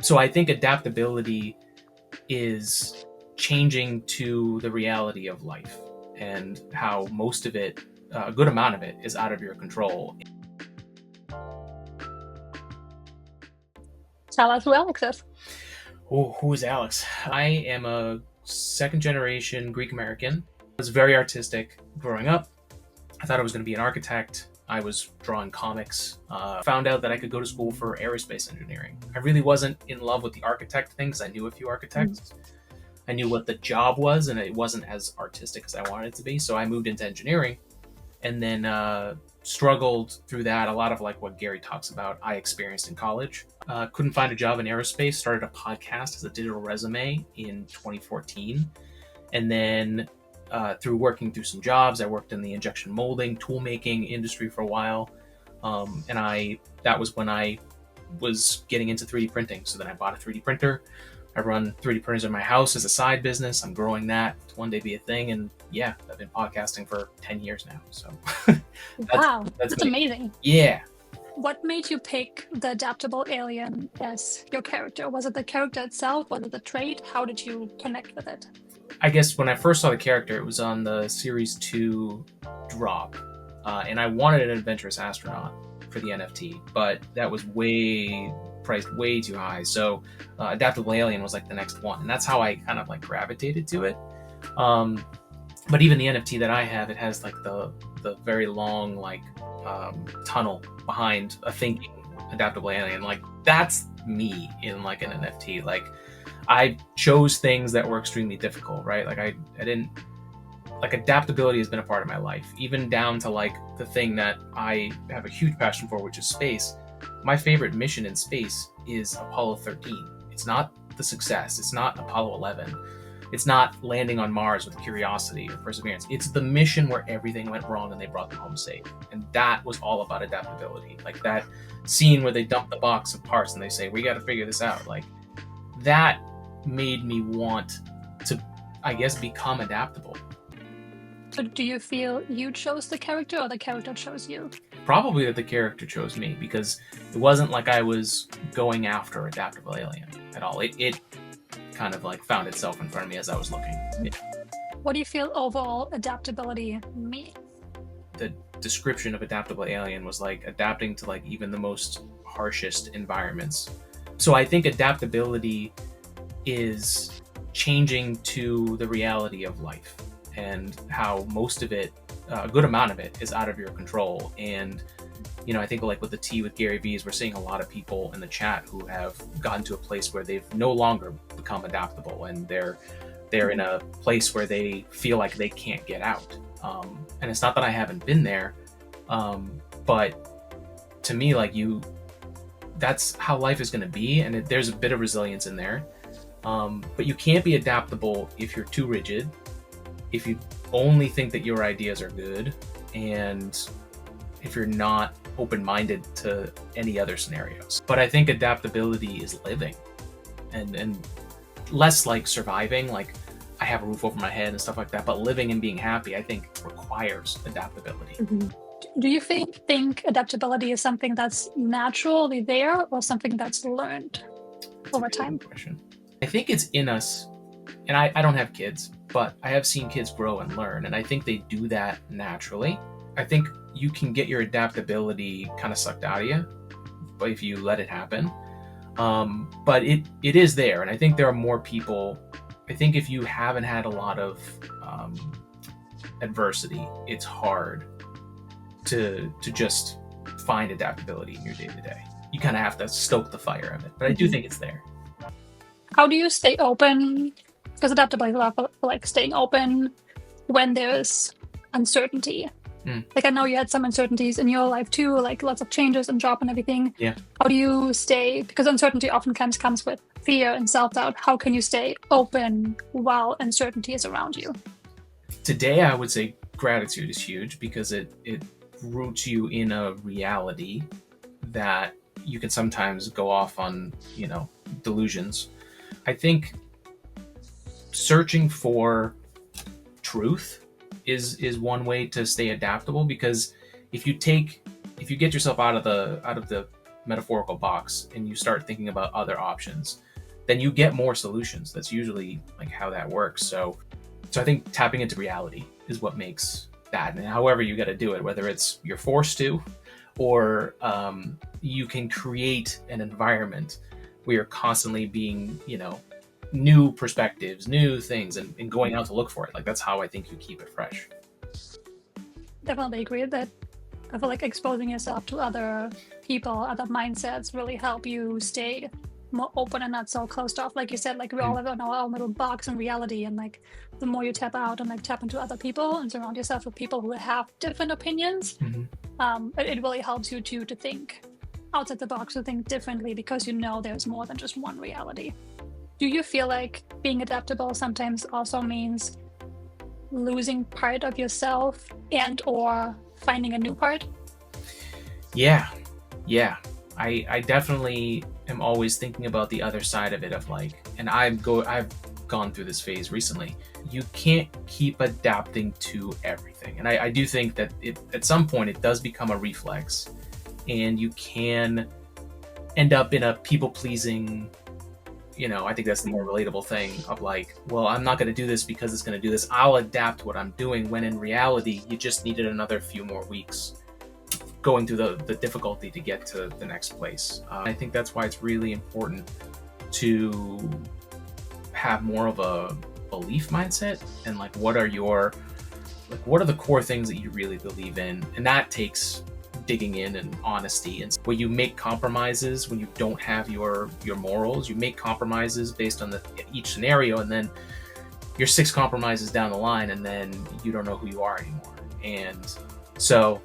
So I think adaptability is changing to the reality of life and how most of it, a good amount of it, is out of your control. Tell us who Alex is. Who is Alex? I am a second generation Greek American. I was very artistic growing up. I thought I was going to be an architect. I was drawing comics. Found out that I could go to school for aerospace engineering. I really wasn't in love with the architect thing because I knew a few architects. I knew what the job was, and it wasn't as artistic as I wanted it to be. So I moved into engineering, and then struggled through that. A lot of like what Gary talks about, I experienced in college. Couldn't find a job in aerospace. Started a podcast as a digital resume in 2014, and then through working through some jobs, I worked in the injection molding, tool making industry for a while, and that was when I was getting into 3D printing. So then I bought a 3D printer. I run 3D printers in my house as a side business. I'm growing that to one day be a thing. And yeah, I've been podcasting for 10 years now. So Wow, that's amazing. Yeah. What made you pick the Adaptable Alien as your character? Was it the character itself? Was it the trait? How did you connect with it? I guess when I first saw the character, it was on the Series 2 drop. And I wanted an adventurous astronaut for the NFT, but that was priced way too high. So Adaptable Alien was like the next one. And that's how I kind of like gravitated to it. But even the NFT that I have, it has like the very long like tunnel behind a thinking adaptable alien. Like that's me in like an NFT. Like I chose things that were extremely difficult, right? Like I didn't like adaptability has been a part of my life, even down to like the thing that I have a huge passion for, which is space. My favorite mission in space is Apollo 13. It's not the success. It's not Apollo 11. It's not landing on Mars with Curiosity or Perseverance. It's the mission where everything went wrong and they brought them home safe. And that was all about adaptability. Like that scene where they dump the box of parts and they say, we got to figure this out. Like that made me want to, I guess, become adaptable. So do you feel you chose the character or the character chose you? Probably that the character chose me, because it wasn't like I was going after Adaptable Alien at all. It kind of like found itself in front of me as I was looking. Yeah. What do you feel overall adaptability means? The description of Adaptable Alien was like adapting to like even the most harshest environments. So I think adaptability is changing to the reality of life and how most of it, a good amount of it, is out of your control. And you know, I think like with the tea with Gary V's, we're seeing a lot of people in the chat who have gotten to a place where they've no longer become adaptable, and they're in a place where they feel like they can't get out. And it's not that I haven't been there, but to me, like that's how life is going to be, and there's a bit of resilience in there. But you can't be adaptable if you're too rigid, if you only think that your ideas are good, and if you're not open-minded to any other scenarios. But I think adaptability is living and less like surviving, like I have a roof over my head and stuff like that, but living and being happy, I think, requires adaptability. Mm-hmm. Do you think adaptability is something that's naturally there or something that's learned over time? Question. I think it's in us, and I don't have kids, but I have seen kids grow and learn, and I think they do that naturally. I think you can get your adaptability kind of sucked out of you, but if you let it happen. But it is there, and I think there are more people. I think if you haven't had a lot of adversity, it's hard to just find adaptability in your day-to-day. You kind of have to stoke the fire of it, but I do think it's there. How do you stay open? Because adaptability is a lot for like staying open when there's uncertainty. Like I know you had some uncertainties in your life too, like lots of changes and job and everything. Yeah. How do you stay, because uncertainty oftentimes comes with fear and self-doubt. How can you stay open while uncertainty is around you? Today, I would say gratitude is huge, because it roots you in a reality that you can sometimes go off on, you know, delusions. I think searching for truth is one way to stay adaptable, because if you get yourself out of the metaphorical box and you start thinking about other options, then you get more solutions. That's usually like how that works. So I think tapping into reality is what makes that. And however you got to do it, whether it's you're forced to, or you can create an environment where you're constantly being, new perspectives, new things, and going out to look for it. Like, that's how I think you keep it fresh. Definitely agree that I feel like exposing yourself to other people, other mindsets really help you stay more open and not so closed off. Like you said, like we all live in our own little box in reality, and like the more you tap out and like tap into other people and surround yourself with people who have different opinions, it really helps you to think outside the box, to think differently, because there's more than just one reality. Do you feel like being adaptable sometimes also means losing part of yourself and or finding a new part? Yeah. I definitely am always thinking about the other side of it, of like, and I've gone through this phase recently. You can't keep adapting to everything. And I do think that at some point it does become a reflex, and you can end up in a people-pleasing, I think that's the more relatable thing of like, well, I'm not going to do this because it's going to do this. I'll adapt what I'm doing, when in reality, you just needed another few more weeks going through the difficulty to get to the next place. I think that's why it's really important to have more of a belief mindset, and like, what are the core things that you really believe in? And that takes digging in and honesty, and where you make compromises when you don't have your morals. You make compromises based on each scenario, and then you're 6 compromises down the line, and then you don't know who you are anymore. And so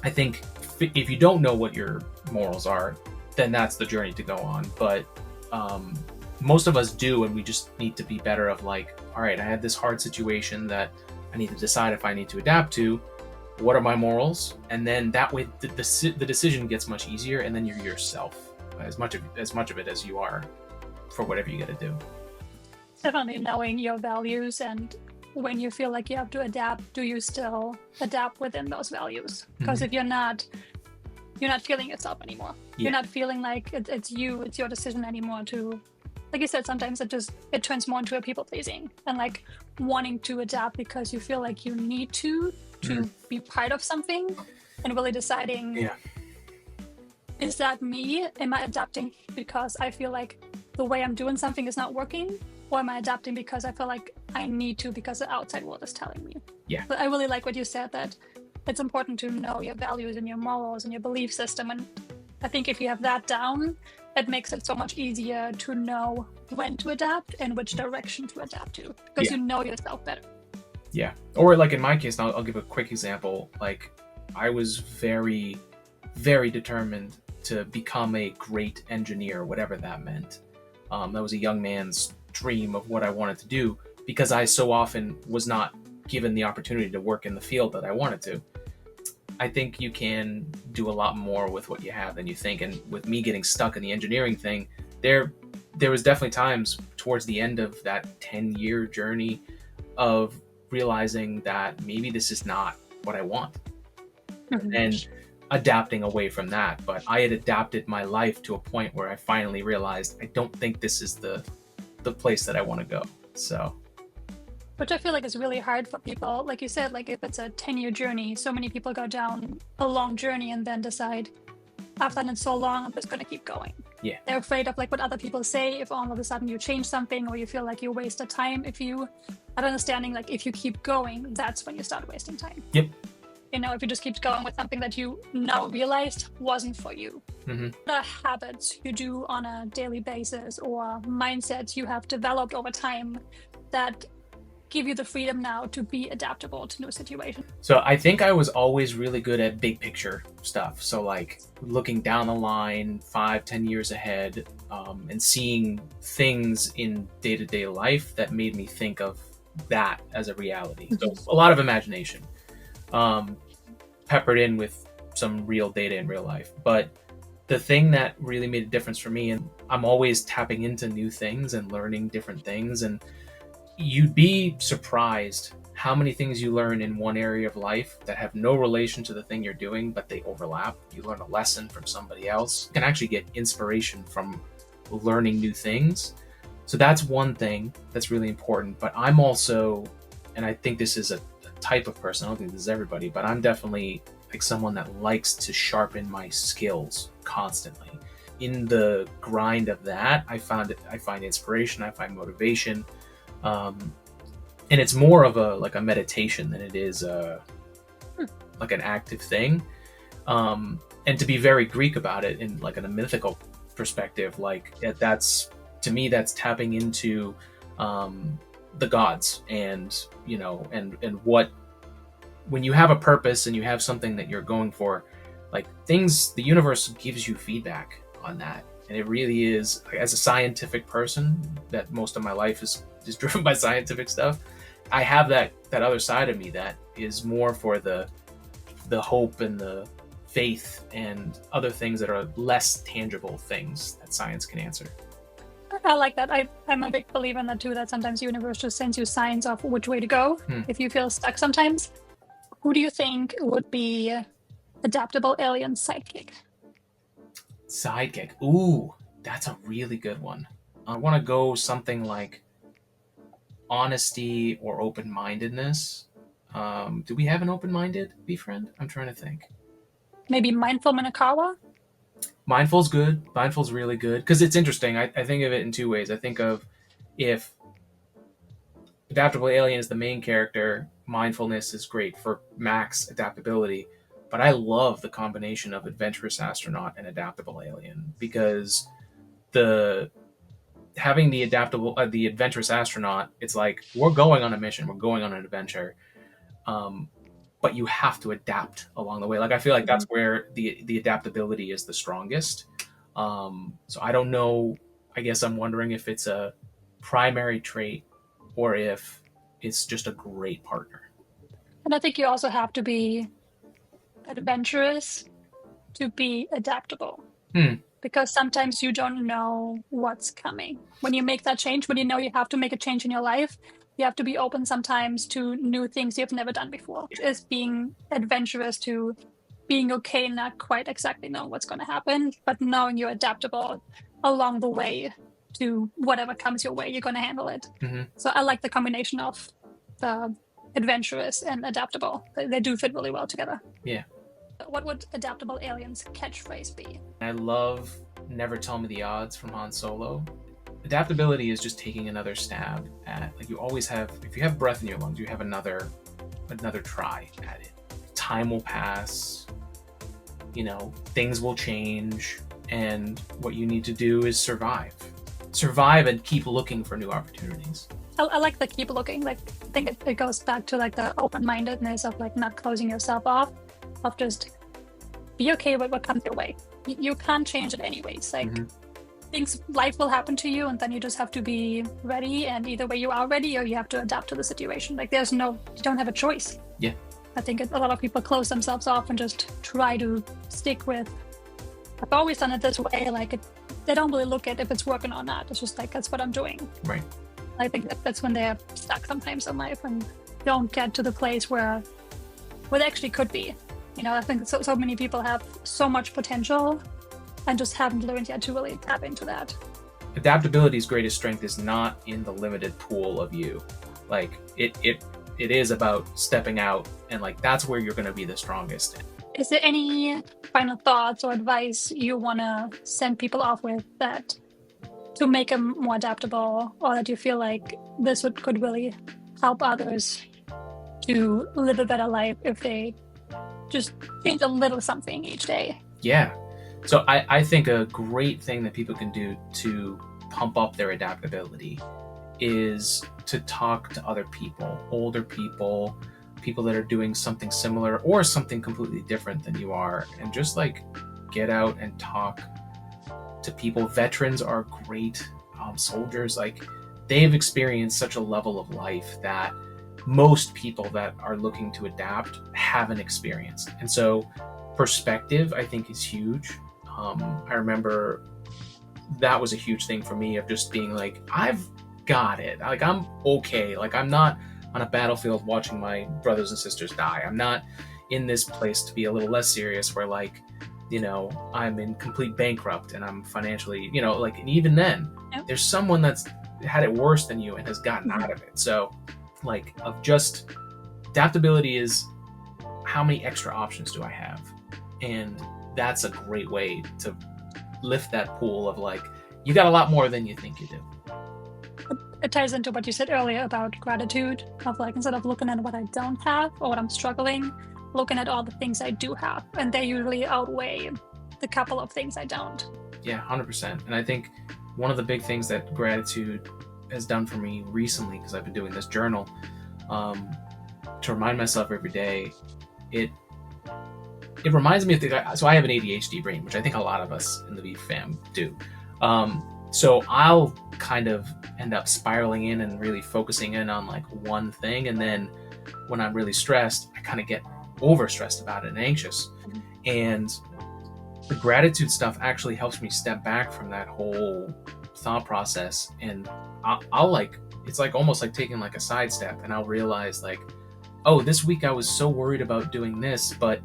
I think if you don't know what your morals are, then that's the journey to go on. But most of us do, and we just need to be better of like, all right, I had this hard situation that I need to decide if I need to adapt to. What are my morals? And then that way the decision gets much easier, and then you're yourself as much of it as you are for whatever you got to do. Definitely knowing your values, and when you feel like you have to adapt, do you still adapt within those values? Because if you're not feeling yourself anymore. Yeah. You're not feeling like it's your decision anymore to, like you said, sometimes it turns more into a people pleasing and like wanting to adapt because you feel like you need to be part of something, and really deciding, is that me? Am I adapting because I feel like the way I'm doing something is not working? Or am I adapting because I feel like I need to, because the outside world is telling me? Yeah. But I really like what you said, that it's important to know your values and your morals and your belief system. And I think if you have that down, it makes it so much easier to know when to adapt and which direction to adapt to, because you know yourself better. Yeah. Or like in my case, I'll give a quick example. Like, I was very, very determined to become a great engineer, whatever that meant. That was a young man's dream of what I wanted to do, because I so often was not given the opportunity to work in the field that I wanted to. I think you can do a lot more with what you have than you think. And with me getting stuck in the engineering thing, there was definitely times towards the end of that 10-year journey of realizing that maybe this is not what I want, and adapting away from that. But I had adapted my life to a point where I finally realized I don't think this is the place that I want to go. So, which I feel like is really hard for people. Like you said, like if it's a 10-year journey, so many people go down a long journey and then decide, I've done it so long, I'm just going to keep going. Yeah. They're afraid of like what other people say if all of a sudden you change something, or you feel like you wasted time. If you are understanding, like if you keep going, that's when you start wasting time. Yep. If you just keep going with something that you now realized wasn't for you. The habits you do on a daily basis, or mindsets you have developed over time, that give you the freedom now to be adaptable to new situations. So I think I was always really good at big picture stuff. So like looking down the line 5-10 years ahead, and seeing things in day-to-day life that made me think of that as a reality. So a lot of imagination, peppered in with some real data in real life. But the thing that really made a difference for me, and I'm always tapping into new things and learning different things, and you'd be surprised how many things you learn in one area of life that have no relation to the thing you're doing, but they overlap. You learn a lesson from somebody else. You can actually get inspiration from learning new things. So that's one thing that's really important. But I'm also, and I think this is a type of person, I don't think this is everybody, but I'm definitely like someone that likes to sharpen my skills constantly. In the grind of that, I find inspiration, I find motivation. And it's more of a meditation than it is like an active thing. And to be very Greek about it, in like in a mythical perspective, like that's, to me, that's tapping into the gods, and and what, when you have a purpose and you have something that you're going for, like things, the universe gives you feedback on that. And it really is, as a scientific person, that most of my life is driven by scientific stuff. I have that other side of me that is more for the hope and the faith and other things that are less tangible things that science can answer. I like that. I'm a big believer in that too, that sometimes the universe just sends you signs of which way to go if you feel stuck sometimes. Who do you think would be Adaptable Alien's sidekick? Sidekick. Ooh, that's a really good one. I want to go something like honesty or open-mindedness. Do we have an open-minded befriend? I'm trying to think. Maybe Mindful Minakawa? Mindful's good. Mindful's really good. Because it's interesting. I think of it in two ways. I think of, if Adaptable Alien is the main character, mindfulness is great for max adaptability. But I love the combination of Adventurous Astronaut and Adaptable Alien, because having the Adventurous Astronaut, it's like, we're going on a mission, we're going on an adventure, but you have to adapt along the way. Like, I feel like that's where the adaptability is the strongest. So I don't know. I guess I'm wondering if it's a primary trait or if it's just a great partner. And I think you also have to be adventurous to be adaptable. Because sometimes you don't know what's coming. When you make that change, when you know you have to make a change in your life, you have to be open sometimes to new things you've never done before. Is being adventurous to being okay, not quite exactly knowing what's going to happen, but knowing you're adaptable along the way to whatever comes your way, you're going to handle it. So I like the combination of the adventurous and adaptable. They do fit really well together. Yeah. What would Adaptable Alien's catchphrase be? I love "Never Tell Me the Odds" from Han Solo. Adaptability is just taking another stab at, like, you always have, if you have breath in your lungs, you have another try at it. Time will pass, things will change, and what you need to do is survive and keep looking for new opportunities. I like the keep looking. Like, I think it goes back to like the open-mindedness of like not closing yourself off, of just be okay with what comes your way. You can't change it anyways. Like, life will happen to you, and then you just have to be ready. And either way, you are ready, or you have to adapt to the situation. Like, you don't have a choice. Yeah. I think a lot of people close themselves off and just try to stick with, I've always done it this way. Like, they don't really look at if it's working or not. It's just like, that's what I'm doing. Right. I think that's when they're stuck sometimes in life and don't get to the place where they actually could be. I think so many people have so much potential and just haven't learned yet to really tap into that. Adaptability's greatest strength is not in the limited pool of you. Like, it is about stepping out, and like, that's where you're going to be the strongest. Is there any final thoughts or advice you want to send people off with that to make them more adaptable, or that you feel like this could really help others to live a better life if they just change a little something each day? Yeah. So I think a great thing that people can do to pump up their adaptability is to talk to other people, older people that are doing something similar or something completely different than you are, and just like get out and talk to people. Veterans are great. Soldiers, like, they've experienced such a level of life that most people that are looking to adapt haven't experienced. And so perspective, I think, is huge. I remember that was a huge thing for me, of just being like, I've got it. Like, I'm okay. Like, I'm not on a battlefield watching my brothers and sisters die. I'm not in this place to be a little less serious where like, you know, I'm in complete bankrupt and I'm financially, you know, like, and even then, there's someone that's had it worse than you and has gotten out of it. So like, of just adaptability is how many extra options do I have? And that's a great way to lift that pool of like, you got a lot more than you think you do. It ties into what you said earlier about gratitude, of like, instead of looking at what I don't have or what I'm struggling, looking at all the things I do have, and they usually outweigh the couple of things I don't. Yeah, 100%. And I think one of the big things that gratitude has done for me recently, because I've been doing this journal, to remind myself every day, it reminds me of so I have an ADHD brain, which I think a lot of us in the Beef fam do. So I'll kind of end up spiraling in and really focusing in on like one thing, and then when I'm really stressed, I kind of get overstressed about it and anxious. And the gratitude stuff actually helps me step back from that whole thought process, and I'll like, it's like almost like taking like a sidestep, and I'll realize like, oh, this week I was so worried about doing this, but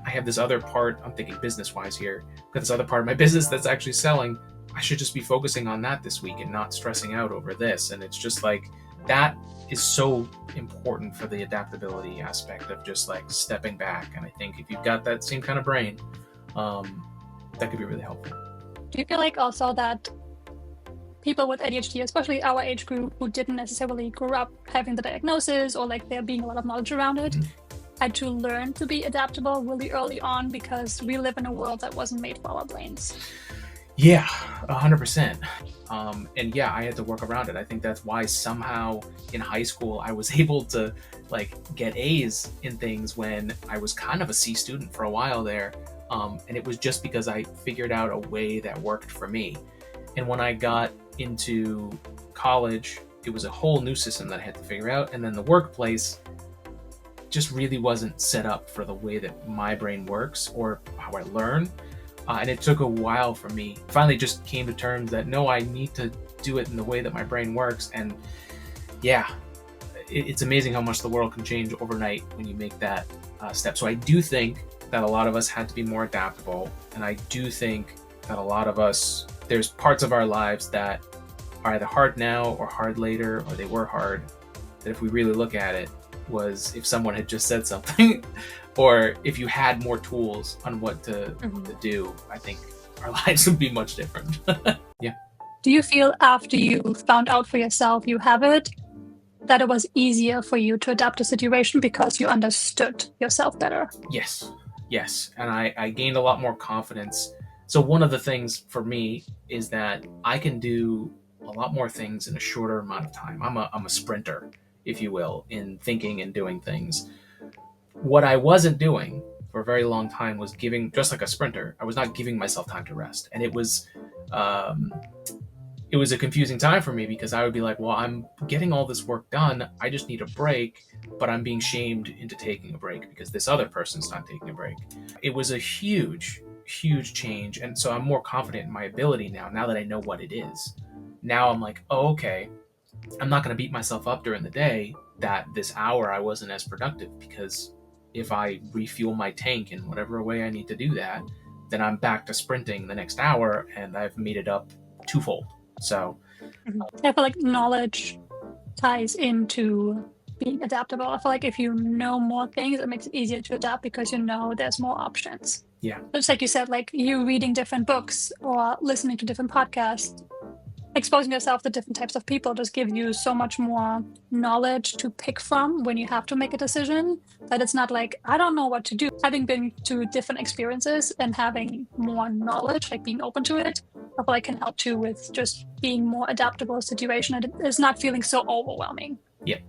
I have this other part, I'm thinking business wise here, got this other part of my business that's actually selling. I should just be focusing on that this week and not stressing out over this. And it's just like, that is so important for the adaptability aspect of just like stepping back. And I think if you've got that same kind of brain, that could be really helpful. Do you feel like also that people with ADHD, especially our age group, who didn't necessarily grow up having the diagnosis or like there being a lot of knowledge around it, had to learn to be adaptable really early on because we live in a world that wasn't made for our brains? Yeah, 100%. And yeah, I had to work around it. I think that's why somehow in high school I was able to like get A's in things when I was kind of a C student for a while there. And it was just because I figured out a way that worked for me. And when I got into college, it was a whole new system that I had to figure out. And then the workplace just really wasn't set up for the way that my brain works or how I learn. And it took a while for me. Finally just came to terms that no, I need to do it in the way that my brain works. And yeah, it's amazing how much the world can change overnight when you make that step. So I do think that a lot of us had to be more adaptable. And I do think that a lot of us, there's parts of our lives that are either hard now or hard later, or they were hard, that if we really look at it, was if someone had just said something or if you had more tools on what to do, I think our lives would be much different. Yeah. Do you feel after you found out for yourself you have it, that it was easier for you to adapt to the situation because you understood yourself better? Yes. And I gained a lot more confidence. So one of the things for me is that I can do a lot more things in a shorter amount of time. I'm a sprinter, if you will, in thinking and doing things. What I wasn't doing for a very long time was giving, just like a sprinter, I was not giving myself time to rest. And it was a confusing time for me because I would be like, well, I'm getting all this work done. I just need a break, but I'm being shamed into taking a break because this other person's not taking a break. It was a huge change. And so I'm more confident in my ability now that I know what it is. Now I'm like, oh, okay, I'm not going to beat myself up during the day that this hour I wasn't as productive, because if I refuel my tank in whatever way I need to do that, then I'm back to sprinting the next hour and I've made it up twofold. So I feel like knowledge ties into being adaptable. I feel like if you know more things, it makes it easier to adapt because you know there's more options. Yeah. Just like you said, like you reading different books or listening to different podcasts, exposing yourself to different types of people just gives you so much more knowledge to pick from when you have to make a decision, that it's not like, I don't know what to do. Having been to different experiences and having more knowledge, like being open to it, I feel like can help too with just being more adaptable to situation and it's not feeling so overwhelming. Yeah.